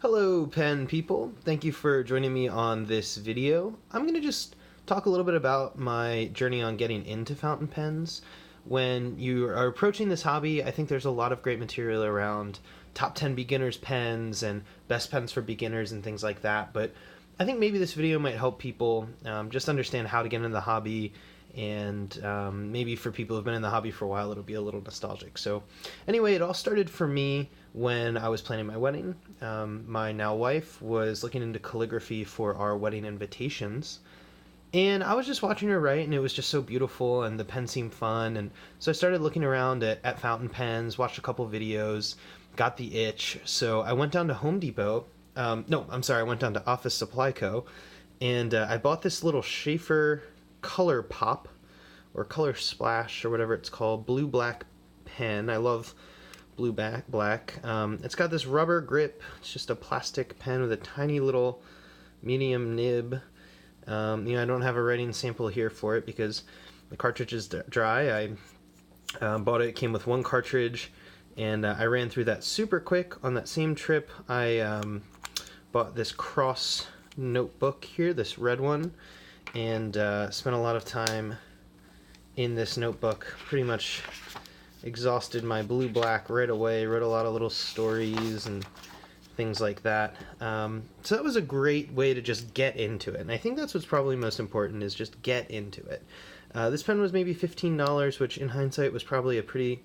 Hello, pen people. Thank you for joining me on this video. I'm going to just talk a little bit about my journey on getting into fountain pens. When you are approaching this hobby, I think there's a lot of great material around top 10 beginners pens and best pens for beginners and things like that. But I think maybe this video might help people just understand how to get into the hobby, and maybe for people who've been in the hobby for a while, it'll be a little nostalgic. So anyway, it all started for me when I was planning my wedding. My now wife was looking into calligraphy for our wedding invitations, and I was just watching her write, and it was just so beautiful, and the pen seemed fun. And so I started looking around at fountain pens, watched a couple videos, got the itch. So I went down to Home Depot. No, I'm sorry, I went down to Office Supply Co. And I bought this little Schaefer Color Pop, or Color Splash, or whatever it's called, blue-black pen. I love blue-black. It's got this rubber grip. It's just a plastic pen with a tiny little medium nib. I don't have a writing sample here for it because the cartridge is dry. I bought it. It came with one cartridge, and I ran through that super quick. On that same trip, I bought this Cross notebook here, this red one, and spent a lot of time in this notebook. Pretty much exhausted my blue-black right away, wrote a lot of little stories and things like that. So that was a great way to just get into it, and I think that's what's probably most important, is just get into it. This pen was maybe $15, which in hindsight was probably a pretty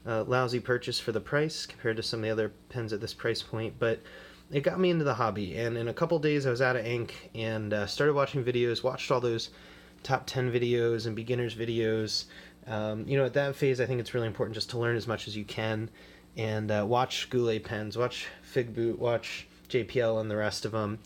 lousy purchase for the price compared to some of the other pens at this price point, but it got me into the hobby. And in a couple days I was out of ink and started watching videos, watched all those top 10 videos and beginners videos. At that phase I think it's really important just to learn as much as you can, and watch Goulet pens, watch Figboot, watch JPL and the rest of them.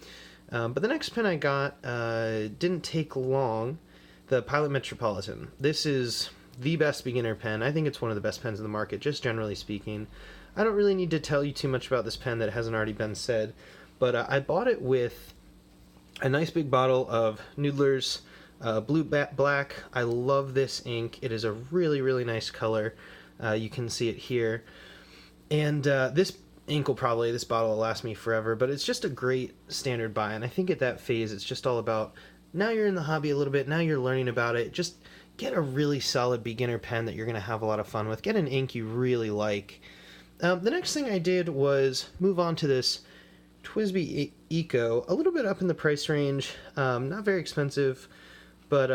But the next pen I got didn't take long, the Pilot Metropolitan. This is the best beginner pen. I think it's one of the best pens in the market, just generally speaking. I don't really need to tell you too much about this pen that hasn't already been said, but I bought it with a nice big bottle of Noodler's Blue Black. I love this ink. It is a really, really nice color. You can see it here. And this ink this bottle will last me forever, but it's just a great standard buy. And I think at that phase, it's just all about, now you're in the hobby a little bit, now you're learning about it, just get a really solid beginner pen that you're going to have a lot of fun with. Get an ink you really like. The next thing I did was move on to this TWSBI Eco, a little bit up in the price range, not very expensive, but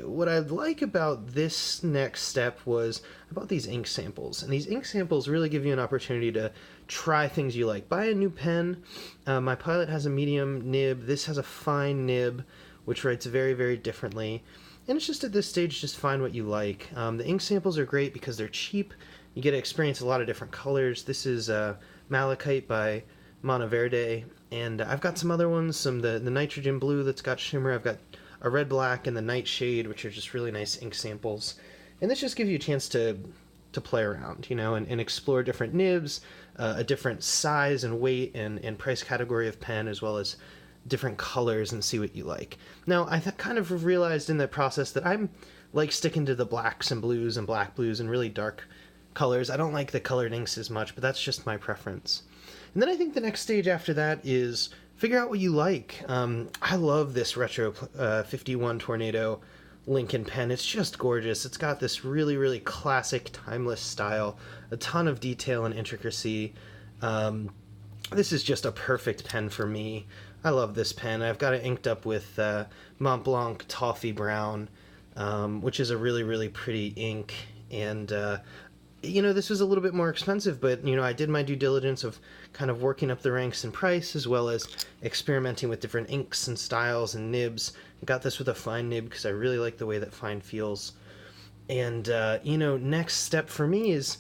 what I like about this next step was I bought these ink samples, and these ink samples really give you an opportunity to try things you like. Buy a new pen. My Pilot has a medium nib. This has a fine nib, which writes very, very differently. And it's just at this stage, just find what you like. The ink samples are great because they're cheap. You get to experience a lot of different colors. This is Malachite by Monteverde, and I've got some other ones, the Nitrogen Blue that's got shimmer. I've got a Red Black and the Nightshade, which are just really nice ink samples. And this just gives you a chance to play around, and explore different nibs, a different size and weight and price category of pen, as well as different colors, and see what you like. Now, I kind of realized in that process that I'm like sticking to the blacks and blues and black blues and really dark colors. I don't like the colored inks as much, but that's just my preference. And then I think the next stage after that is figure out what you like. I love this Retro 51 Tornado Lincoln pen. It's just gorgeous. It's got this really, really classic, timeless style, a ton of detail and intricacy. This is just a perfect pen for me. I love this pen. I've got it inked up with Mont Blanc Toffee Brown, which is a really, really pretty ink. And this was a little bit more expensive, but I did my due diligence of kind of working up the ranks in price, as well as experimenting with different inks and styles and nibs. I got this with a fine nib because I really like the way that fine feels. And next step for me is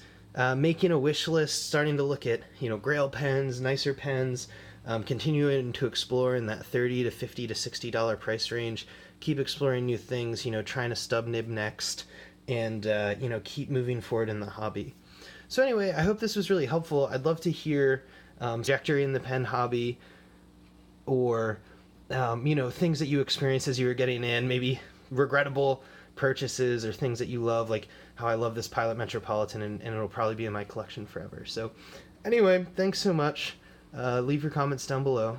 making a wish list, starting to look at Grail pens, nicer pens, continuing to explore in that $30 to $50 to $60 price range. Keep exploring new things, trying to stub nib next, and keep moving forward in the hobby. So anyway, I hope this was really helpful. I'd love to hear trajectory in the pen hobby, or things that you experienced as you were getting in, maybe regrettable purchases or things that you love, like how I love this Pilot Metropolitan, and it'll probably be in my collection forever. So anyway, thanks so much. Leave your comments down below.